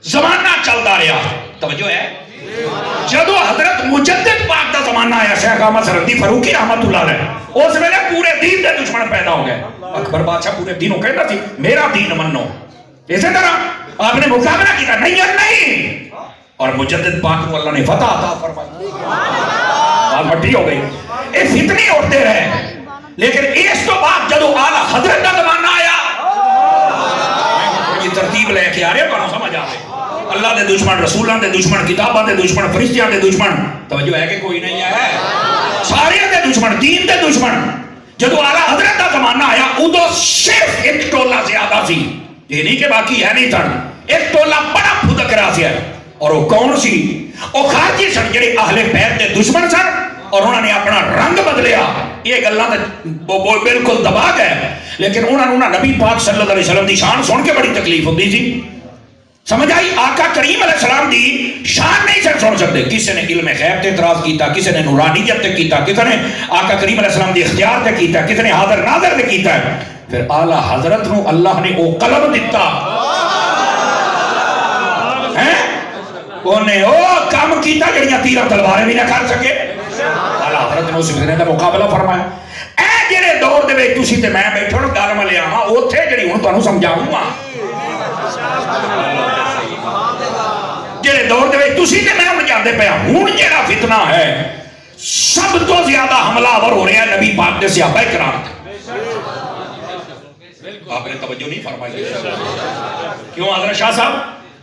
زمانہ چلتا رہا. توجہ ہے جدو حضرت مجدد پاک دا زمانہ آیا شیخ احمد سرندی فاروقی رحمت اللہ علیہ, اس ویلے پورے دین دے دشمن پیدا ہو گئے. اکبر بادشاہ پورے دینوں کہتا تھی میرا دین منو, اسی طرح آپ نے مقابلہ کیا نہیں اور نہیں, اور مجدد پاک کو اللہ نے فتح عطا فرمائی, بات مٹی ہو گئی. یہ فتنے اڑتے رہے, لیکن اس تو بعد جدو آلہ حضرت کا زمانہ آیا, یہ ترتیب لے کے آ رہے ہو سمجھ آ رہے, اللہ دے دشمن, رسولان دے دشمن, کتاباں دے دشمن, فرشتیاں دے دشمن, توجہ ہے کہ کوئی نہیں ہے, سارے دے دشمن, دین دے دشمن. جدو آلہ حضرت کا زمانہ آیا ادو صرف ایک ٹولہ زیادہ سی, یہ نہیں کہ باقی ہے نہیں تھا, ایک ٹولہ بڑا پھدک رہا سی ہے, اور وہ کون سی؟ وہ خارجی سن جڑے اہل بیت دے دشمن سن, اور انہوں نے اپنا رنگ بدلیا. یہ گلاں تے بالکل دبا گئے, لیکن انہوں نے نبی پاک صلی اللہ علیہ وسلم دی شان سن کے بڑی تکلیف ہوتی سی. سمجھ آئی؟ آقا کریم علیہ السلام دی شان نہیں سن سکتے. کسی نے علم غیب تے اعتراض کیتا, کسی نے نورانیت تے کیتا, کسی نے آقا کریم علیہ السلام دی اختیار تے کیتا, کسی نے حاضر ناظر تے کیتا ہے. پھر اعلیٰ حضرت نو اللہ نے او قلم دیتا, انہیں او کام کیتا جڑیاں تیرہ تلواریں بھی نہ کر سکے. اعلیٰ حضرت نے اس فتنے کا مقابلہ فرمایا. اے جڑے دور دے وچ تسی تے میں بیٹھو نا گل میں لیا ہاں, اوتھے جڑی ہن تانوں سمجھاؤں گا, جڑے دور دے وچ تسی تے میں ہن جاندے پیا, ہن جڑا فتنہ ہے سب تو زیادہ حملہ آور ہو رہا ہے نبی پاک دے صحابہ کرام تے. آپ نے توجہ نہیں فرمائی, کیوں حضرت شاہ صاحب؟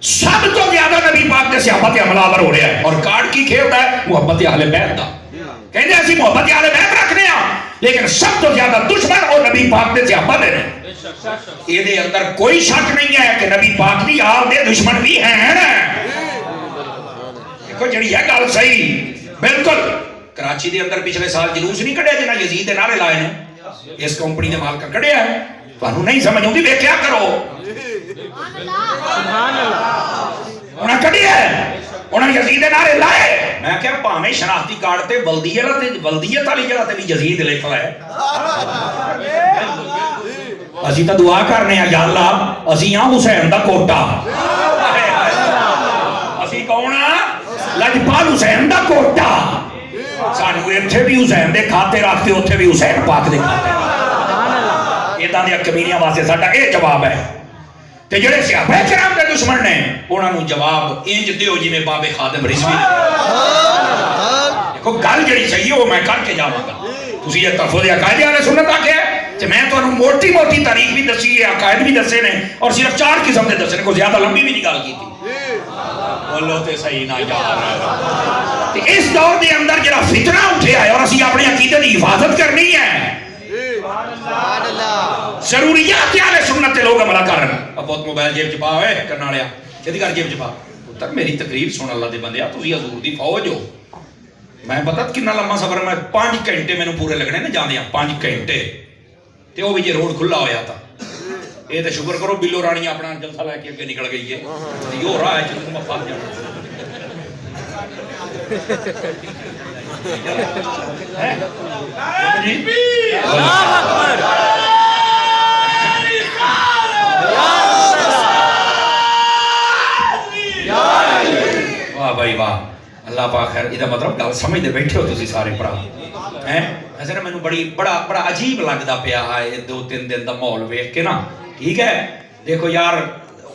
سب تو زیادہ نبی پاک دے صحابہ تے حملہ آور ہو رہا ہے, اور کارڈ کی کھیلتا ہے محبت اہل بیت دا. کہتے ہیں اسی محبت اہل بیت رکھنے ہیں, لیکن سب تو زیادہ دشمن اور نبی پاک دے صحابہ دے ہیں. یہ دے اندر کوئی شک نہیں ہے کہ نبی پاک دی آپ دے دشمن بھی ہیں. دیکھو جڑی ہے گل صحیح بالکل. کراچی دے اندر پچھلے سال جلوس نہیں کڑیا جنہاں یزید دے نعرے لائے نے, اس کمپنی دے مالک کڑیا ہے. تانوں نہیں سمجھ آؤندی ویکھیا کرو, انہاں کڑیا ہے, انہاں یزید دے نعرے لائے. میں کہا پاویں شناختی کارڈ تے بلدیت والی جگہ تے بھی یزید لکھ لائے. اسی تا دعا کرنے ہیں یا اللہ اسی ہاں حسین دا کوٹا, اسی کون ہاں لجپال حسین دا کوٹا. سانو ایتھے بھی حسین دے کھاتے رکھتے, اوتھے بھی حسین پاک دے کھاتے. ایداں دے کمینیاں واسطے ساڈا اے جواب ہے. تے جڑے صحابہ کرام دے دشمن نے انہاں نو جواب انج دیو جویں باب خادم رضوی نے. دیکھو گل جڑی صحیح وہ میں کر کے جاواں گا. تسی یہ تفویض عقائد اہل سنت آکھیا تے میں تانوں موٹی موٹی تاریخ بھی دسی ہے, عقائد بھی دسے نے, اور صرف 4 قسم دے دسے نے, کوئی زیادہ لمبی بھی نہیں گل کیتی. بولو تے صحیح نہ یار. تے اس دور دے اندر جڑا فتنہ اٹھیا ہے اور اسی اپنے عقیدے دی حفاظت کرنی ہے, ضروریات اہل سنت تے لوگ عمل کرن. اب بہت موبائل جیب چ پا ہوئے کرن والیا, جدی کر جیب چ پا پتر میری تقریر سن اللہ دے بندیا, تسی حضور دی فوج ہو. میں پتہ کتنا لمبا سفر, میں 5 گھنٹے میں پورے لگنے نا جاندیاں 5 گھنٹے, تے وہ بھی جے روڈ کھلا ہویا تھا. یہ تے شکر کرو بلو رانی اپنا جلسہ لے کے اگے نکل گئی ہے, یہ راہ ہے جدوں میں پھس جانا. واہ بھائی واہ, اللہ پاک خیر. یہ مطلب گل سمجھتے بیٹھے ہو تسی سارے بھرا ہیں. ایسے نا مینوں بڑا عجیب لگدا پیا ہے 2-3 دن دا ماحول ویکھ کے نا. ٹھیک ہے دیکھو یار,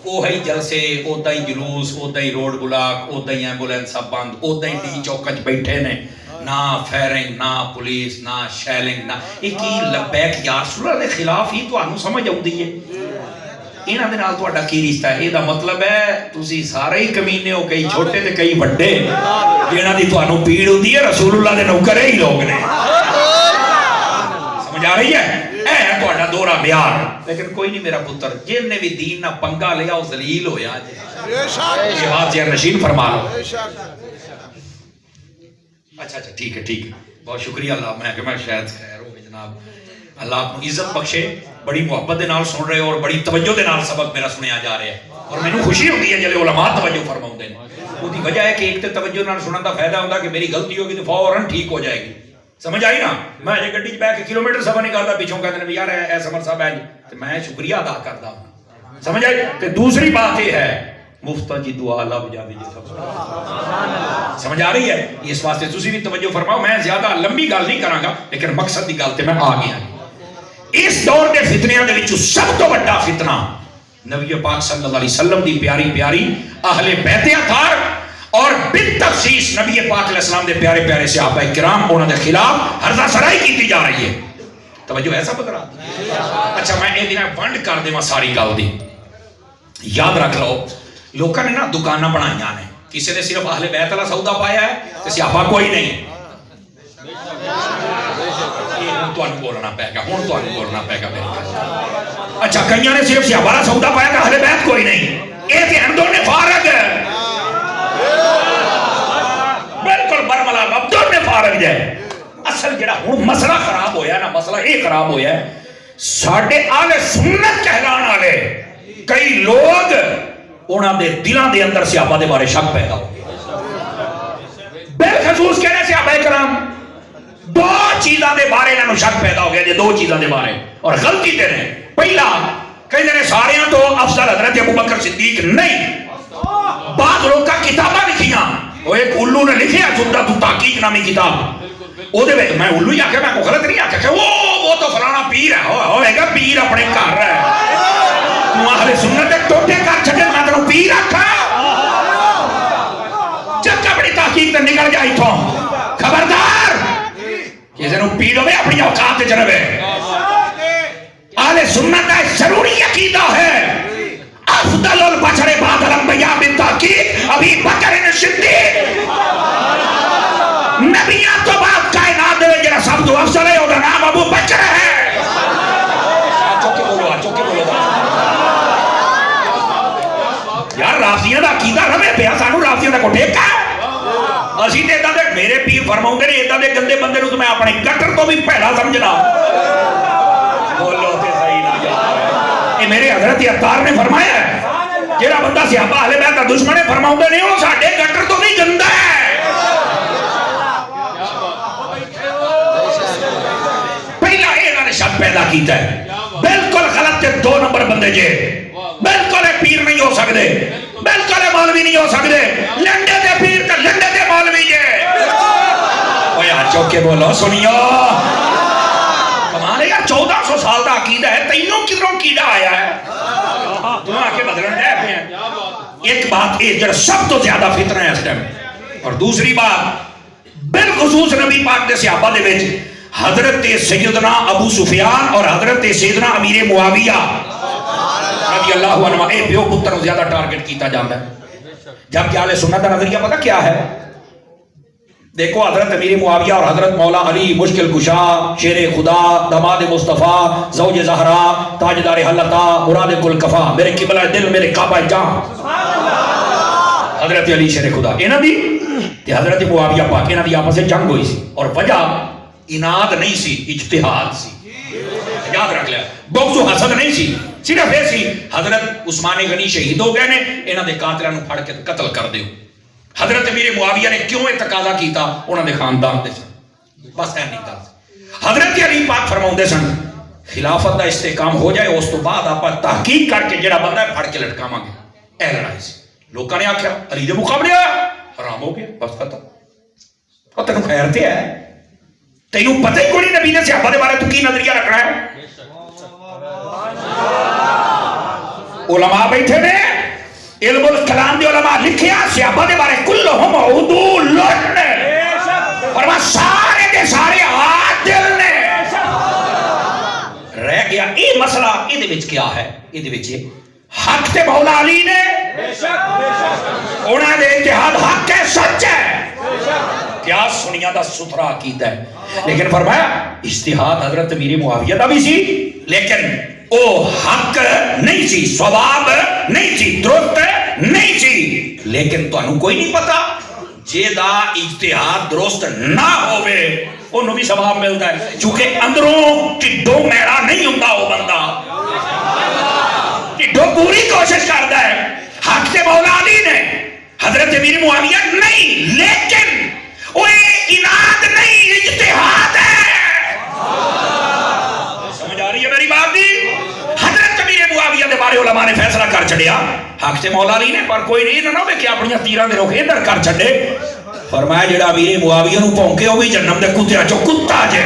اوہی جلسے, اودا ہی جلوس, اودا ہی روڈ بلاک, اودا ہی ایمبولینس سب بند, اودا ہی ڈی چوک وچ بیٹھے نے, نہ فائرنگ, نہ پولیس, نہ شیلنگ, نہ یہ کی لبیک یا رسول اللہ دے خلاف ہی تانوں سمجھ آؤندی ہے. انہاں دے نال تہاڈا کی رشتہ ہے؟ دا مطلب ہے تسی سارے ہی کمینے ہو, کئی چھوٹے تے کئی بڑے, جنہاں دی تانوں پیڑ ہوندی ہے رسول اللہ دے نوکر ہی لوگ نے. سمجھ آ رہی ہے؟ اے تہاڈا دورہ بیار. لیکن کوئی نہیں میرا پتر, جن نے بھی دین نہ پنگا لیا وہ ذلیل ہویا. جہاد جہاں نشین فرما لو. اچھا ٹھیک ہے, بہت شکریہ اللہ. میں شاید خیر ہو جناب, اللہ آپ کو عزت بخشے. بڑی محبت دے نال سن رہے ہو اور بڑی توجہ دے نال سبق میرا سنیا جا رہا ہے, اور مینوں خوشی ہوتی ہے جلے علماء توجہ فرماؤندے نے. وہ دی وجہ ہے کہ ایک تے توجہ نال سنن دا فائدہ ہوندا کہ میری غلطی ہوگی تو فوراً ٹھیک ہو جائے گی. سمجھ آئی نا؟ میں جے گڈی وچ بیٹھ کے کلومیٹر سفر نہیں کردا, پیچھوں کہندے نے یار اے سمر صاحب ہے, تے میں شکریہ ادا کردا ہوں. سمجھ آئی؟ تے دوسری بات یہ ہے مفتا جی دعا لب جاوے جی سب سمجھ آ رہی ہے؟ اس واسطے تسی بھی توجہ فرماؤ. میں زیادہ لمبی گل نہیں کراں گا لیکن مقصد دی گل تے میں آ گیا. اس دور دے فتنیاں دے وچوں سب تو بڑا فتنہ نبی پاک صلی اللہ علیہ وسلم دی پیاری پیاری اہل بیت اطہار اور بالتخصیص نبی پاک علیہ السلام دے پیارے پیارے صحابہ کرام انہاں دے خلاف ہرزہ سرائی کی جا رہی ہے. توجہ ایسا بدرا. اچھا میں یہ دن ونڈ کر دے ساری گل دی. یاد رکھ لو لوگوں نے نا دکاناں بنائیاں نے, کسی نے صرف اہل بیت والا سودا پایا ہے تے صحابہ کوئی نہیں. تانوں بولنا پے گا, ہن تانوں بولنا پے گا میرے. اچھا کئیاں نے صرف صحابہ والا سودا پایا تے اہل بیت کوئی نہیں. اے تے ہندوں نے فارغ ہے, بالکل برملا عبدوں نے فارغ ہے. اصل جڑا ہن مسئلہ خراب ہویا نا, مسئلہ یہ خراب ہویا ہے ساڈے اہل سنت کہلان والے کئی لوگ انہاں دے دلاں دے اندر صحابہ دے بارے شک پیدا ہو گیا. بالخصوص کہنے صحابہ کرام دو چیزاں دے بارے انہاں نوں شک پیدا ہو گیا جی, دو چیزاں دے بارے, اور غلطی تے نے. پہلا کہندے نے ساریاں تو افضل حضرت ابوبکر صدیق نہیں. بعض لوکاں کتاباں لکھیاں, وہ ایک الو نے لکھیا جملہ تحقیق نامی کتاب, او دے وچ میں الو ہی آکھیا, میں کو غلط نہیں آکھیا کہ وہ تو فلانا پیر ہے, ہوئے گا پیر اپنے گھر ہے. تو اہل سنت دے ٹوٹے کر چھڈے میں تینوں پیر آکھا, چکا بڑی تحقیق تے نکل جا ایتھوں. خبردار کسے نوں پیر ہوے اپنی اوقات وچ رہے. اہل سنت دا ضروری عقیدہ ہے افضل البشر بعد الانبیاء بالتحقیق ابی بکر صدیق. نبیاں تو بعد کائنات دے جڑا سب تو افضل ہے او دا نام ابو بکر ہے. چوکے بولو, چوکے بولو یار. رافضیاں دا عقیدہ رہے پیا, سانو رافضیاں دا کو ٹھیکا ہے. اسی تے اداں دے میرے پیر فرماؤندے نے اداں دے گندے بندے نوں تے میں اپنے گٹر تو بھی پہلا سمجھنا. بولو تے صحیح نہ یار. اے میرے حضرت عطار نے فرمایا ہے جڑا بندہ صحابہ اہل بیت دا دشمن ہے فرماؤندے نے او ساڈے گٹر تو بھی گندا ہے. پہلا انہاں نے شک پیدا کیتا ہے. بالکل غلط تے دو نمبر بندے جے. بالکل پیر نہیں ہو سکتے, بالکل مولوی نہیں ہو سکتے. لنڈے دے پیر تے لنڈے دے مولوی جے. اوے آ چوکے بولو سنیو. کمال ہے یار, 1400 سال دا عقیدہ ہے, تینوں کدھروں کیڑا آیا ہے؟ تو آ کے بدلن دے پے ہیں. ایک بات یہ جڑا سب تو زیادہ فتنہ ہے اس ٹائم. اور دوسری بات بالخصوص نبی پاک دے صحابہ دے وچ حضرت سیدنا ابو سفیان اور حضرت سیدنا امیر معاویہ رضی اللہ عنہ, اے پیو پتر نوں زیادہ ٹارگٹ کیتا جاندا ہے. جبکہ اہل سنت کا نظریہ پتہ کیا ہے؟ دیکھو حضرت امیر معاویہ اور حضرت مولا علی مشکل کشا, شیر خدا, داماد مصطفیٰ, زوج زہرا, تاجدار حلتا, مراد کل کفا, میرے قبلہ دل میرے کعبہ جان, حضرت علی شیر خدا. انہاں دی تے حضرت معاویہ پاک انہاں دی آپس میں جنگ ہوئی سی, اور وجہ اناد نہیں سی, اجتہاد سی. یاد رکھ لیا, بغض و حسد نہیں سی, صرف یہ سی حضرت عثمان غنی شہید ہو گئے نے, انہاں دے قاتلاں نوں پھڑ کے قتل کر دیو. حضرت امیر معاویہ نے کیوں یہ تقاضا کیتا؟ انہوں نے خاندان دے سن, بس ہے نہیں گل. حضرت علی پاک فرماؤندے سن خلافت دا استحکام ہو جائے اس تو بعد آپ تحقیق کر کے جڑا بندہ ہے پھڑ کے لٹکاواں گے. اے لڑائی سی. لوکاں نے آکھیا علی دے مقابلے حرام ہو گیا, بس ختم. اور تینوں خیر تے ہے, تینوں پتہ ہی کوئی نہیں نبی نے صحابہ دے بارے تو کی نظریہ رکھنا ہے. علماء بیٹھے نے, علم الکلام دے علماء لکھیا صحابہ دے بارے کلہم عدول نے, فرما سارے دے سارے عادل نے. رہ گیا یہ مسئلہ, یہ دے وچ کیا ہے؟ یہ دے وچ حق تے مولا علی نے, انہاں دے اتحاد حق ہے, سچ ہے. کیا سنیا دا ستھرا عقیدہ ہے. لیکن فرمایا اجتہاد حضرت امیر معاویہ دا بھی سی, لیکن او حق نہیں سی, ثواب نہیں سی, درست نہیں سی. لیکن تانوں کوئی نہیں پتا جے دا اجتہاد درست نہ ہوئے انہوں بھی ثواب ملتا ہے, چونکہ اندروں ٹھڈوں میڑا نہیں ہوندا وہ بندہ, ٹھڈوں پوری کوشش کرتا ہے. حق سے مولا علی نے, حضرت امیر معاویہ نہیں, لیکن وہ اناد نہیں, اجتہاد ہے. سمجھ آ رہی ہے میری بات دی؟ حضرت امیر معاویہ دے بارے علماء نے فیصلہ کر چڑیا حق تے مولا علی نے پر کوئی نہیں نہ ہوے کہ اپنی تیراں دے رخ ادھر کر چھڈے فرمایا جڑا امیر معاویہ نو بھونکے او بھی جہنم دے کتےاں چوں کتا جے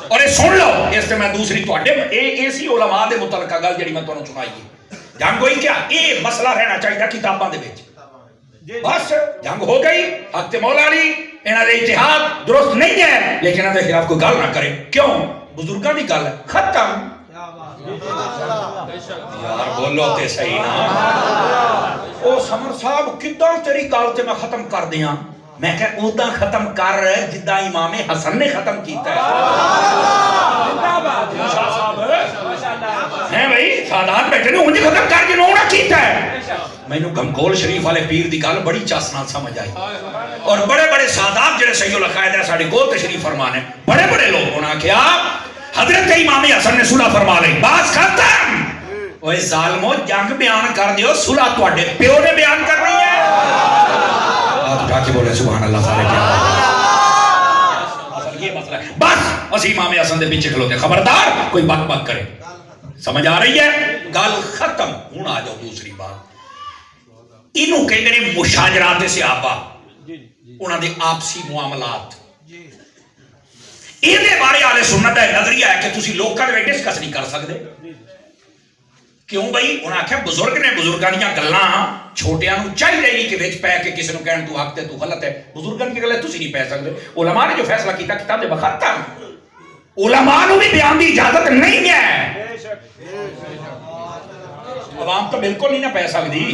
اور یہ سن لو اس تے میں دوسری تواڈے ایسی علماء دے متعلقہ گل جڑی میں تانوں سنائی ہے جنگ ہوئی کیا یہ مسئلہ رہنا چاہیے کتاباں دے وچ بس جنگ ہو گئی حق تے مولا علی انہاں دے اتحاد درست نہیں ہے لیکن انہاں دے خلاف کوئی گل نہ کرے کیوں بزرگاں دی گل ہے ختم یار بولو تے صحیح نا او سمر صاحب کداں تیری گل تے میں ختم کر دیاں میں کہ اودا ختم کر جدا امام حسن نے ختم کیتا ہے شاہ صاحب ہیں بھائی سادات بیٹھے نے انہیں ختم کر جنہوں نے کیتا ہے میں نے گھمکول شریف والے پیر دی گل بڑی چاسنات سمجھ آئی اور بڑے بڑے سادات جڑے سید العقائد ہے ساڈے کول تشریف فرمانے بڑے بڑے لوگ انہاں کیا حضرت امام حسن نے صلح فرما لی بس ختم اوے ظالمو جنگ بیان کر دیو صلح تواڈے پیو نے بیان کرنی ہے آپ اٹھا کے بولے سبحان اللہ سارے کیا یہ مسئلہ ہے بس اسی امام حسن دے پیچھے کھلوتے خبردار کوئی بک بک کرے سمجھ آ رہی ہے گل ختم ہوں آ جاؤ دوسری بات انہوں کہتے ہیں مشاجرات صحابہ انہوں نے آپسی معاملات یہ بارے آلے سنت ہے نظریہ ہے کہ تسی لوگ کا ڈسکس نہیں کر سکتے کیوں بھائی انہاں آکھیا بزرگ نے بزرگانیاں گلاں چھوٹیاں نو چاہیے نہیں کہ وچ پے کے کسی نو کہن تو حق تے تو غلط ہے بزرگاں کی گل تسی نہیں پے سکتے علماء نے جو فیصلہ کیتا کتاب دے بختم علماء نو بھی بیان دی اجازت نہیں ہے عوام تو بالکل نہیں نہ پے سکتی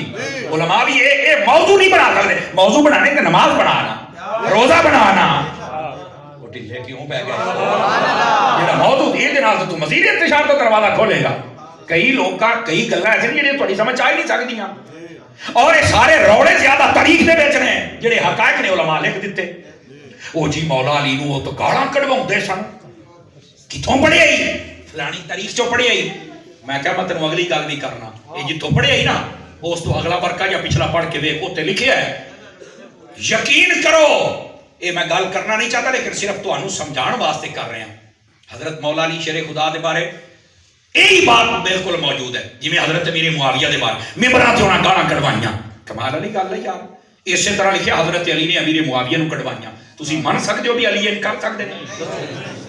علماء بھی یہ موضوع نہیں بنا سکتے موضوع بنانے تے نماز بنانا روزہ بنانا وہ ٹھلے کیوں پے گئے جڑا موضوع دے نال تو مزید انتشار کا دروازہ کھولے گا کئی لوگ کا کئی گلاں ایسے نہیں جڑے تھوڑی سمجھ آ ہی نہیں سکدیاں اور یہ سارے روڑے زیادہ تاریخ دے وچ نے جڑے حقائق نے علماء لکھ دتے او جی مولا علی نو تو گالاں کڈواوندے سن کتھوں پڑھے آئی فلانی تاریخ چوں پڑھے آئی میں کہا میں تینوں اگلی گل نہیں کرنا یہ جتوں پڑھے آئی نا اس تو اگلا برقع یا پچھلا پڑھ کے ویکھ اوتے لکھیا ہے یقین کرو یہ میں گل کرنا نہیں چاہتا لیکن صرف تانوں سمجھان واسطے کر رہے ہیں حضرت مولا علی شیر خدا دے بارے یہی بات بالکل موجود ہے جی میں حضرت امیر معاویہ دے بارے ممبراں تے انہاں گالاں کڈوائیاں کمال والی گل ہے یار اسی طرح لکھیا حضرت علی نے امیر معاویہ نو کڈوائیاں تسی من سکدے ہو بھی علی ان کر سکدے نے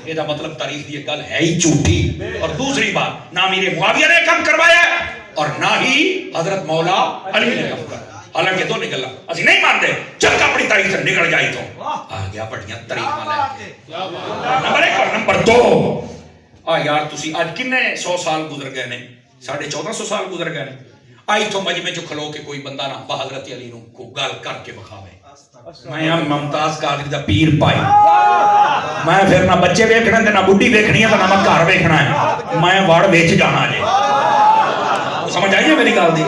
یہ دا مطلب تاریخ دی گل ہے ہی جھوٹی اور دوسری بات نہ امیر معاویہ نے کم کروایا اور نہ ہی حضرت مولا علی نے کم کروایا حالانکہ دونوں گلاں اسی نہیں مانتے چل اپنی تاریخ سے نکل جائی تو آ گیا بڑیاں تاریخ لے نمبر 1 اور نمبر 2 یار تسی آج کنے 100 سال گزر گئے نے 1450 سال گزر گئے نے آئی تو مجمع چ کھلو کے کوئی بندہ نہ حضرت علی نو کو گل کر کے بکھاوے میں ہم ممتاز قادری دا پیر پائی میں پھر نہ بچے ویکھنا تے نہ بڈھی ویکھنی ہے تے نہ میں گھر ویکھنا ہے میں وڑ وچ جانا جے سمجھ آئی ہے میری گل دی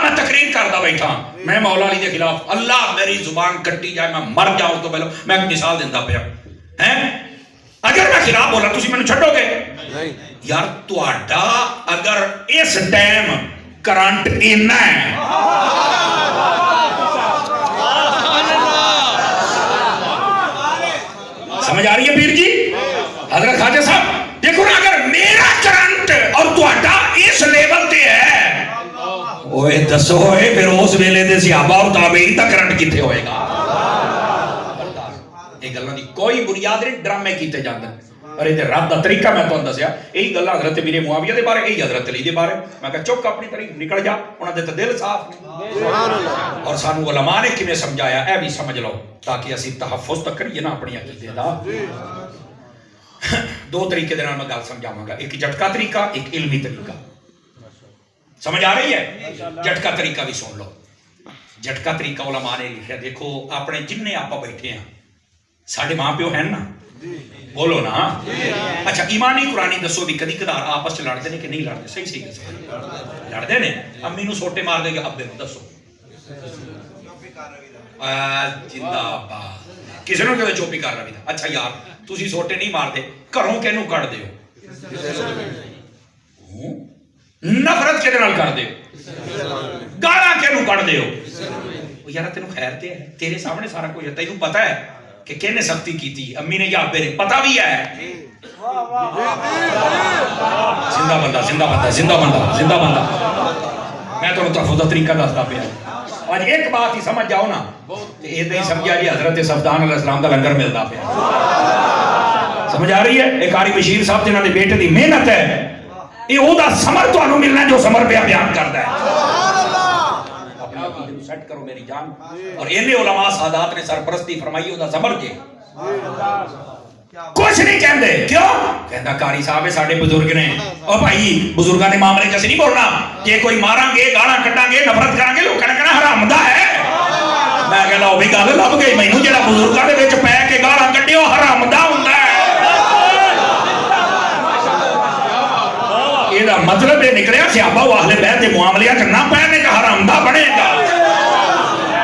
میں تقریر کردا بیٹھا میں مولا علی دے خلاف اللہ میری زبان کٹی جائے میں مر جاؤں تو پہلے میں ایک مثال دیندا پیا ہیں اگر میں خلاف بولا تسی مینوں چھڈو گے یار تہاڈا اگر اس ٹائم کرنٹ اینا ہے سمجھ آ رہی ہے پیر جی حضرت خواجہ صاحب دیکھو نا اگر میرا کرنٹ اور تہاڈا اس لیول تے ہے اوے دسو ہوئے پھر اس ویلے دے صحابہ اور تابعین دا کرنٹ کتھے ہوئے گا یہ گلاں دی کوئی بنیاد نہیں ڈرامے کیتے جاندے اور یہ رات دا طریقہ میں تو دسیا یہی گل حضرت امیر معاویہ دے بارے یہی حضرت علی دے بارے میں کہ چک اپنی طرف نکل جا انہاں دے تے دل صاف نہیں اور سانو علماء نے کیویں سمجھایا اے بھی سمجھ لو تاکہ اسی تحفظ تک کریے نا اپنی عقیدے دا دو طریقے دے نال میں گل سمجھاواں گا ایک جھٹکا طریقہ ایک علمی طریقہ سمجھ آ رہی ہے جھٹکا طریقہ بھی سن لو جھٹکا طریقہ علماء نے لکھا دیکھو اپنے جننے آپ بیٹھے ہیں ساڈے ماں پیو ہیں نا بولو نا اچھا ایمانی قرآنی دسو بھی کدی کدار آپس لڑتے ہیں کہ نہیں لڑتے صحیح صحیح دسو لڑتے ہیں امی نو سوٹے مار دے گا ابے نو دسو زندہ باد کسی نو کہ چوپی کر رہا بھی تھا اچھا یار تسی سوٹے نہیں مار دے گھروں کینو کٹ دیو نفرت کے نال کر دیو گالاں کینو کٹ دیو یار تینوں خیر تے ہے تیرے سامنے سارا کچھ ہے تینوں پتہ ہے کہ کہنے سختی کی تھی امی نے یا ابے نے پتہ بھی ہے زندہ بندہ زندہ بندہ زندہ بندہ زندہ بندہ میں تو تحفظ کا طریقہ دستا پیا آج ایک بات ہی سمجھ جاؤ نا یہ نہیں سمجھا جی حضرت صفدان علیہ السلام کا لنگر ملتا پیا سمجھ آ رہی ہے ایک قاری بشیر صاحب جنہاں دے بیٹے دی محنت ہے یہ او دا سمر تو انہوں ملنا جو سمر پہ بیان کرتا ہے اپنے عقیدے کو سیٹ کرو میری جان اور انہیں علماء سادات نے سرپرستی فرمائی او دا سمر جے کچھ نہیں کہندے کیوں کہندا قاری صاحب ساڈے بزرگ نے او بھائی بزرگاں دے معاملے چ نہیں بولنا کہ کوئی ماراں گے گالاں کڈاں گے نفرت کران گے لوکاں نے کہنا حرامدا ہے میں کہنا او بھی گل لب گئی مینوں جڑا بزرگاں دے وچ پے کے گالاں کڈیو حرامدا ہوندا ہے یہ مطلب یہ نکلیا صحابہ و اہل بیت کے معاملیات نہ پہنے کا حرامدہ بنے گا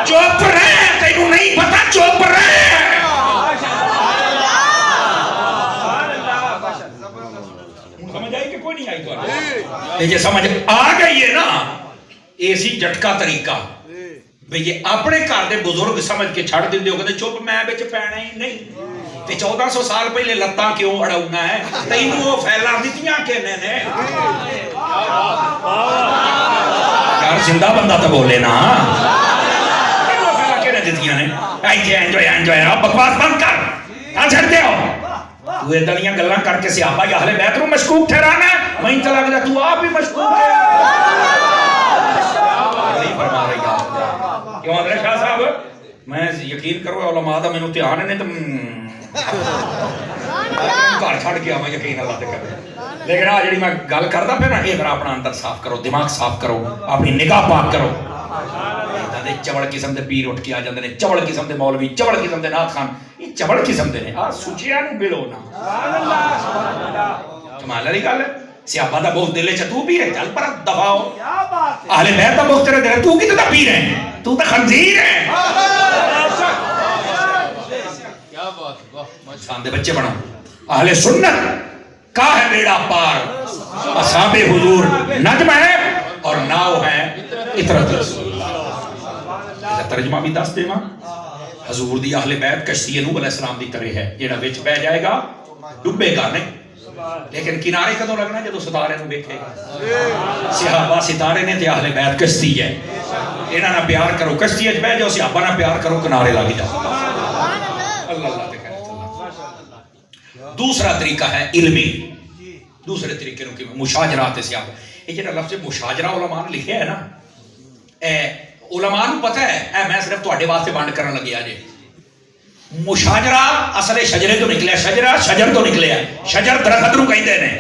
چوپ رہے تینوں نہیں پتا چوپ رہے سمجھ آئی کہ کوئی نہیں آئی تو یہ سمجھ آ گئی ہے نا ایسی جھٹکا طریقہ بھئی یہ اپنے گھر دے بزرگ سمجھ کے چھڑ دیں دے کہ چپ میں بچ پینا ہی نہیں تے 1400 سال پہلے لتاں کیوں اڑاؤنا ہے تینوں وہ پھیلا دیتیاں کہنے نے یار زندہ بندہ تو بولے نا تینوں وہ پھیلا کہنے دیتیاں نے انجوائے بکواس بند کر کہاں چھڑتے ہو تو یہ دلیاں گلاں کر کے صحابہ یا اہل بیت رو مشکوک ٹھہرانا ہے میں انتا لگ جائے تو آپ بھی مشکوک ہے نہیں فرما رہی آپ کیوں حضرت شاہ صاحب میں یقین کرو علماء دا میں نے تیان نہیں تو گھر چھڑ کے میں یقین اللہ تے کرے لیکن آج جڑی میں گل کردا پھر نا یہ ذرا اپنا اندر صاف کرو دماغ صاف کرو اپنی نگاہ پاک کرو دے چوڑ قسم دے پیر اٹھ کے آ جاندے نے چوڑ قسم دے مولوی چوڑ قسم دے نعت خان یہ چوڑ قسم دے نے آ سوچیا نو بلو نا کمال والی گل ہے صحابہ دا بہت دل چ تو بھی ہے چل پر دفاع اہل بیت دا بہت تیرے دل تو کی تو پیر ہے تو تو خنزیر ہے کیا بات واہ شان دے بچے بنو اہل سنت کا ہے بیڑا پار اصحاب حضور نجم ہے اور ناؤ ہے اطرت رسول ترجمہ بھی دس دے ماں حضور دی اہل بیت کشتی نوح علیہ السلام دی طرح ہے جیڑا وچ بہ جائے گا ڈبے گا نہیں لیکن کنارے کدوں لگنا جدو ستارے نو دیکھے گا صحابہ ستارے نے تے اہل بیت کشتی ہے انہاں نال پیار کرو کشتی وچ بہ جاؤ صحابہ نال پیار کرو کنارے لگ جاؤ اللہ اللہ تے کرے دوسرا طریقہ ہے علمی دوسرے طریقے نو کہ مشاجرات صحابہ یہ جڑا لفظ مشاجرہ علماء نے لکھیا ہے نا علماء نو پتہ ہے اے میں صرف تواڈے واسطے بانڈ کرن لگیا جے مشاجرہ اصل شجرے تو نکلیا شجرہ شجر تو نکلیا شجر درخت نو کہندے نے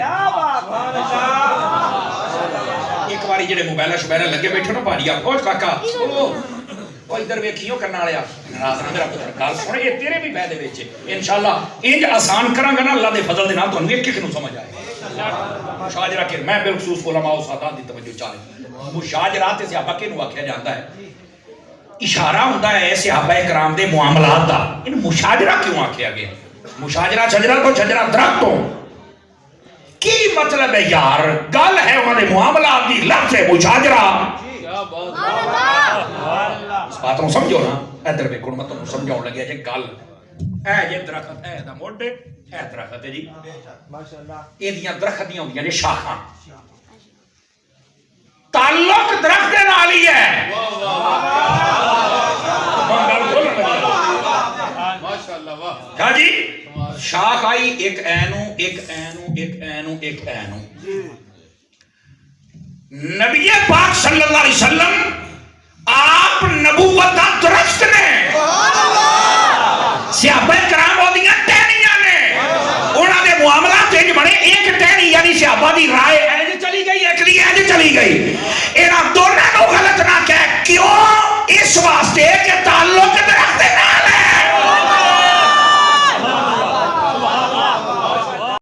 ایک باری جڑے موبائل شبیرہ لگے بیٹھے نا پاڑیا او کاکا او ادھر ویکھیو کرن والیا ناراض نہ میرا پتر گل سن یہ تیرے بھی فائدے وچ انشاءاللہ انج آسان کراں گا نا اللہ دے فضل دے نال تانوں ایک ایک نو سمجھ آئے مشاجرہ کہ میں بالخصوص علماء و سادات دی توجہ چاہے مشاجرات صحابہ کے نو آکھیا جاندا ہے اشارہ ہوتا ہے صحابہ کرام دے معاملات دا ان مشاجرہ کیوں آکھیا گیا مشاجرہ شجرہ تو شجرہ درخت تو کی مطلب ہے یار گل ہے انہوں نے معاملات دی لفظ ہے مشاجرہ اس بات نو سمجھو نا ادھر ویکھو میں تانوں سمجھاؤں لگیا جے گل اے جے درخت ہے دا موڈ اے درخت ہے جی ماشاءاللہ اے دیاں درخت دیاں ہوندیاں نے شاخاں تعلق درخت دے نال ہی ہے ماشاءاللہ واہ ہاں جی شاخ آئی ایک اینو ایک اینو ایک اینو ایک اینو نبی پاک صلی اللہ علیہ وسلم آپ نبوت دا درخت نے صحابہ کرام ہوندیاں ٹہنیاں نے انہاں دے معاملات انج بنے ایک ٹہنی یعنی صحابہ دی